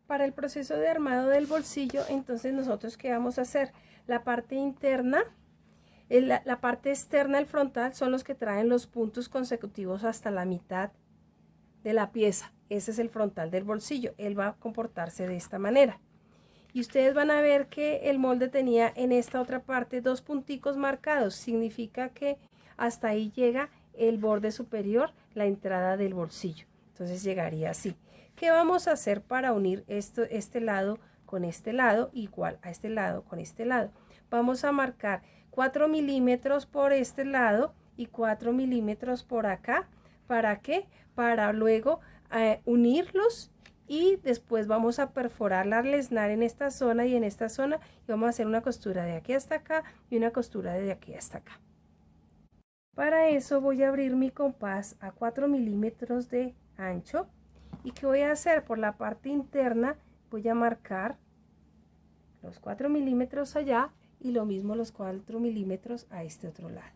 Para el proceso de armado del bolsillo, entonces nosotros ¿qué vamos a hacer? La parte interna, la parte externa, el frontal, son los que traen los puntos consecutivos hasta la mitad de la pieza. Ese es el frontal del bolsillo. Él va a comportarse de esta manera. Y ustedes van a ver que el molde tenía en esta otra parte dos punticos marcados. Significa que hasta ahí llega el borde superior, la entrada del bolsillo. Entonces llegaría así. ¿Qué vamos a hacer para unir este lado con este lado, igual a este lado con este lado? Vamos a marcar 4 milímetros por este lado y 4 milímetros por acá. ¿Para qué? Para luego unirlos, y después vamos a perforar la lesnar en esta zona y en esta zona, y vamos a hacer una costura de aquí hasta acá y una costura de aquí hasta acá. Para eso voy a abrir mi compás a 4 milímetros de ancho. ¿Y qué voy a hacer? Por la parte interna voy a marcar los 4 milímetros allá y lo mismo los 4 milímetros a este otro lado,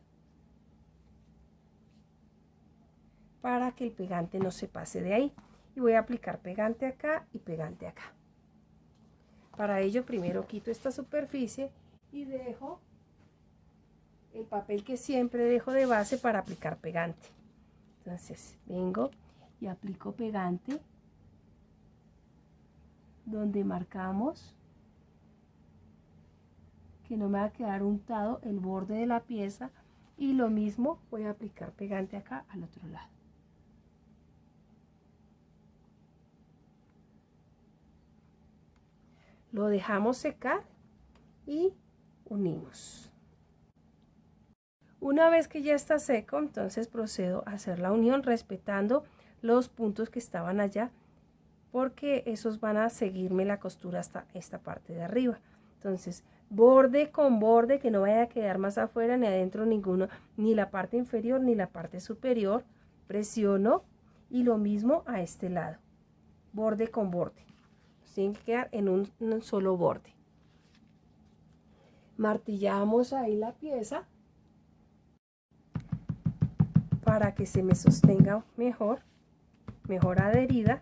para que el pegante no se pase de ahí. Y voy a aplicar pegante acá y pegante acá. Para ello primero quito esta superficie y dejo el papel que siempre dejo de base para aplicar pegante. Entonces vengo y aplico pegante donde marcamos que no me va a quedar untado el borde de la pieza, y lo mismo voy a aplicar pegante acá al otro lado. Lo dejamos secar y unimos. Una vez que ya está seco, entonces procedo a hacer la unión respetando los puntos que estaban allá, porque esos van a seguirme la costura hasta esta parte de arriba. Entonces borde con borde, que no vaya a quedar más afuera ni adentro ninguno, ni la parte inferior ni la parte superior. Presiono y lo mismo a este lado, borde con borde. Tienen que quedar en un solo borde. Martillamos ahí la pieza para que se me sostenga mejor adherida,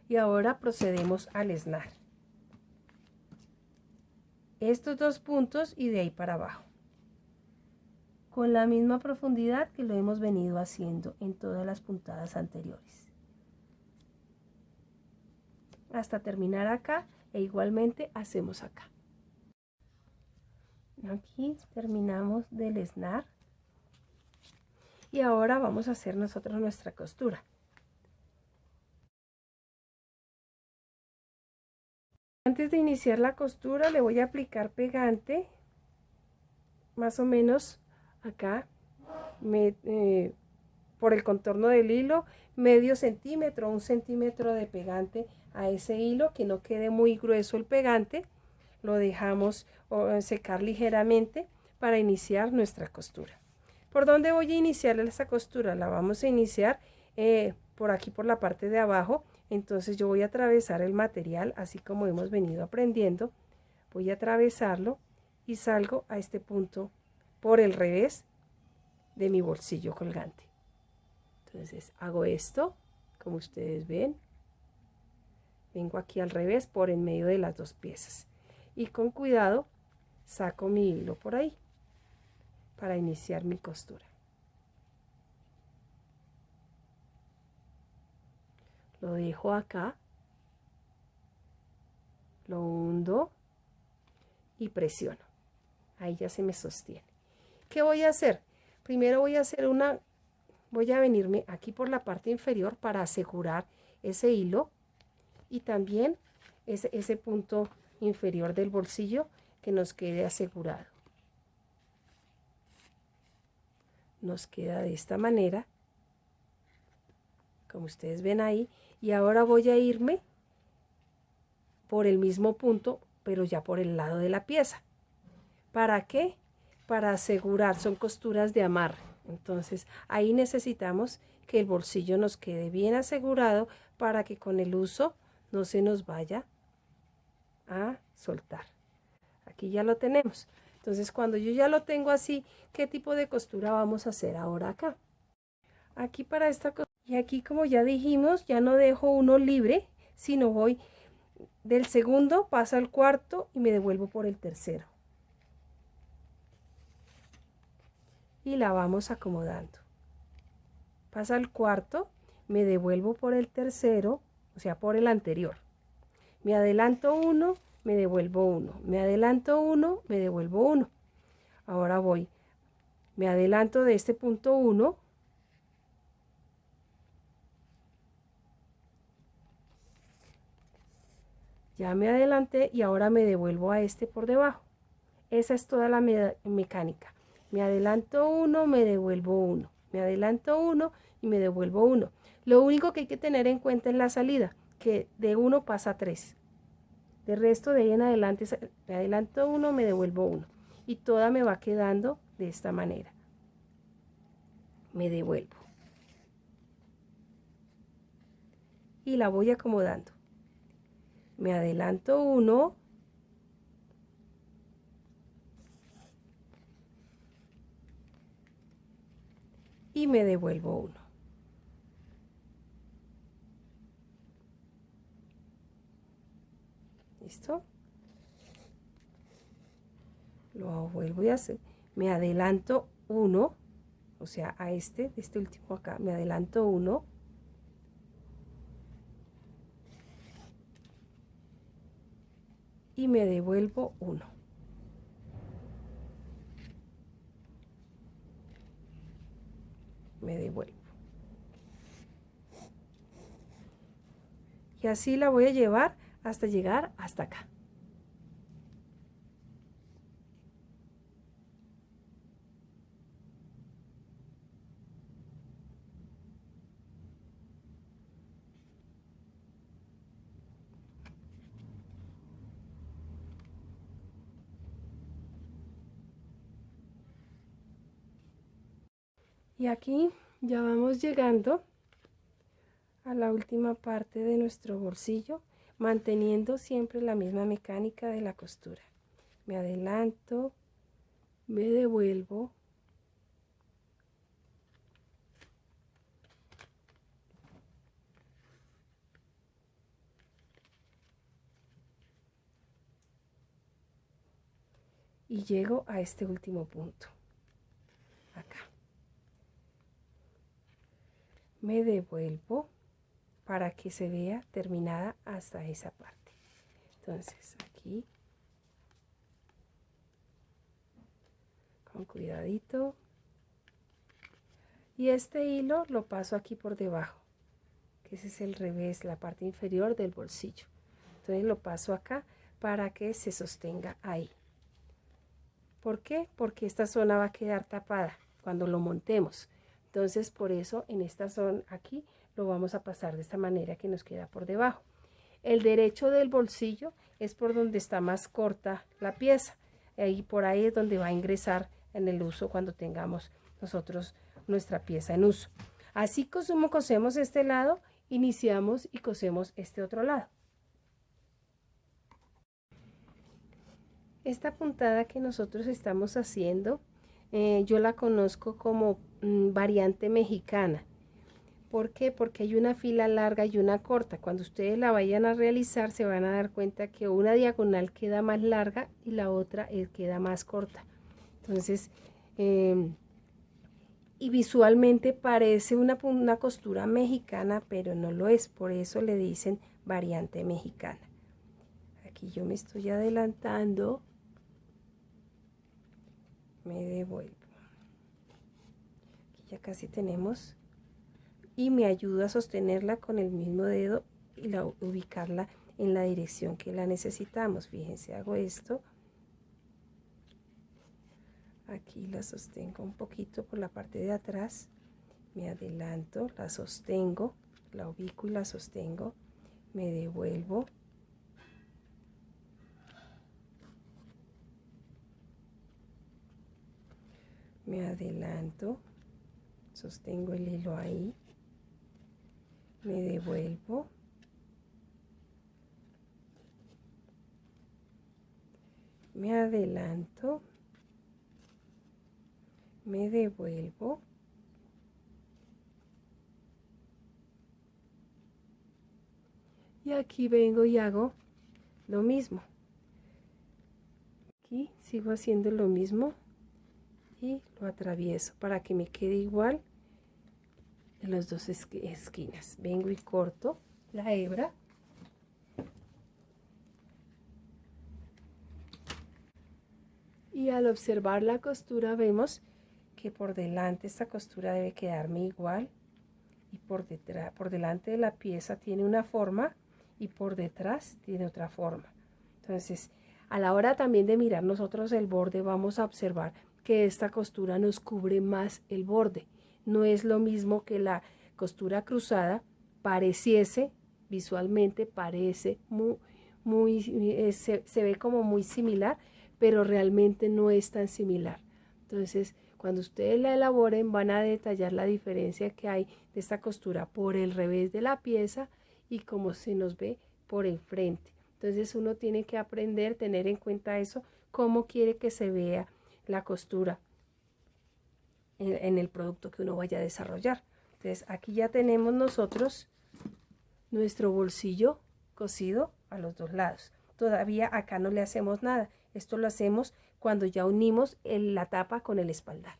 y ahora procedemos a lesnar estos dos puntos y de ahí para abajo con la misma profundidad que lo hemos venido haciendo en todas las puntadas anteriores, hasta terminar acá, e igualmente hacemos acá. Aquí terminamos de lesnar y ahora vamos a hacer nosotros nuestra costura. Antes de iniciar la costura le voy a aplicar pegante más o menos acá, por el contorno del hilo, medio centímetro, 1 centímetro de pegante a ese hilo, que no quede muy grueso el pegante. Lo dejamos secar ligeramente para iniciar nuestra costura. ¿Por dónde voy a iniciar esta costura? La vamos a iniciar por aquí, por la parte de abajo. Entonces yo voy a atravesar el material así como hemos venido aprendiendo. Voy a atravesarlo y salgo a este punto por el revés de mi bolsillo colgante. Entonces hago esto, como ustedes ven, vengo aquí al revés por en medio de las dos piezas y con cuidado saco mi hilo por ahí para iniciar mi costura. Lo dejo acá, lo hundo y presiono. Ahí ya se me sostiene. ¿Qué voy a hacer? Primero voy a venirme aquí por la parte inferior para asegurar ese hilo y también ese punto inferior del bolsillo, que nos quede asegurado. Nos queda de esta manera, como ustedes ven ahí, y ahora voy a irme por el mismo punto, pero ya por el lado de la pieza. ¿Para qué? Para asegurar, son costuras de amarre. Entonces ahí necesitamos que el bolsillo nos quede bien asegurado para que con el uso no se nos vaya a soltar. Aquí ya lo tenemos. Entonces cuando yo ya lo tengo así, ¿qué tipo de costura vamos a hacer ahora acá? Aquí para esta costura, y aquí como ya dijimos, ya no dejo uno libre, sino voy Del segundo paso al cuarto y me devuelvo por el tercero. Y la vamos acomodando. Pasa al cuarto, me devuelvo por el tercero, o sea, por el anterior. Me adelanto uno, me devuelvo uno. Me adelanto uno, me devuelvo uno. Ahora voy. Me adelanto de este punto 1. Ya me adelanté y ahora me devuelvo a este por debajo. Esa es toda la mecánica. Me adelanto uno, me devuelvo uno. Me adelanto uno y me devuelvo uno. Lo único que hay que tener en cuenta es la salida, que de 1 pasa a 3. De resto, de ahí en adelante, me adelanto uno, me devuelvo uno. Y toda me va quedando de esta manera. Me devuelvo. Y la voy acomodando. Me adelanto uno. Y me devuelvo uno. ¿Listo? Lo vuelvo a hacer. Me adelanto uno, o sea, a este último acá, me adelanto uno. Y me devuelvo uno. Me devuelvo. Y así la voy a llevar hasta llegar hasta acá. Y aquí ya vamos llegando a la última parte de nuestro bolsillo, manteniendo siempre la misma mecánica de la costura. Me adelanto, me devuelvo, y llego a este último punto, acá. Me devuelvo para que se vea terminada hasta esa parte. Entonces aquí, con cuidadito, y este hilo lo paso aquí por debajo, que ese es el revés, la parte inferior del bolsillo. Entonces lo paso acá para que se sostenga ahí. ¿Por qué? Porque esta zona va a quedar tapada cuando lo montemos. Entonces por eso en esta zona aquí lo vamos a pasar de esta manera que nos queda por debajo. El derecho del bolsillo es por donde está más corta la pieza. Y por ahí es donde va a ingresar en el uso cuando tengamos nosotros nuestra pieza en uso. Así como cosemos este lado, iniciamos y cosemos este otro lado. Esta puntada que nosotros estamos haciendo, yo la conozco como variante mexicana. ¿Por qué? Porque hay una fila larga y una corta. Cuando ustedes la vayan a realizar se van a dar cuenta que una diagonal queda más larga y la otra queda más corta. Entonces, y visualmente parece una costura mexicana, pero no lo es. Por eso le dicen variante mexicana. Aquí yo me estoy adelantando. Me devuelvo. Aquí ya casi tenemos. Y me ayudo a sostenerla con el mismo dedo y ubicarla en la dirección que la necesitamos. Fíjense, hago esto. Aquí la sostengo un poquito por la parte de atrás. Me adelanto, la sostengo, la ubico y la sostengo. Me devuelvo. Me adelanto, sostengo el hilo ahí. Me devuelvo. Me adelanto. Me devuelvo. Y aquí vengo y hago lo mismo. Aquí sigo haciendo lo mismo y lo atravieso para que me quede igual en las dos esquinas. Vengo y corto la hebra. Y al observar la costura vemos que por delante esta costura debe quedarme igual y por detrás, por delante de la pieza tiene una forma y por detrás tiene otra forma. Entonces, a la hora también de mirar nosotros el borde, vamos a observar que esta costura nos cubre más el borde. No es lo mismo que la costura cruzada pareciese, visualmente parece se ve como muy similar, pero realmente no es tan similar. Entonces, cuando ustedes la elaboren, van a detallar la diferencia que hay de esta costura por el revés de la pieza y cómo se nos ve por el frente. Entonces, uno tiene que aprender, tener en cuenta eso, cómo quiere que se vea la costura en el producto que uno vaya a desarrollar. Entonces, aquí ya tenemos nosotros nuestro bolsillo cosido a los dos lados. Todavía acá no le hacemos nada. Esto lo hacemos cuando ya unimos la tapa con el espaldar.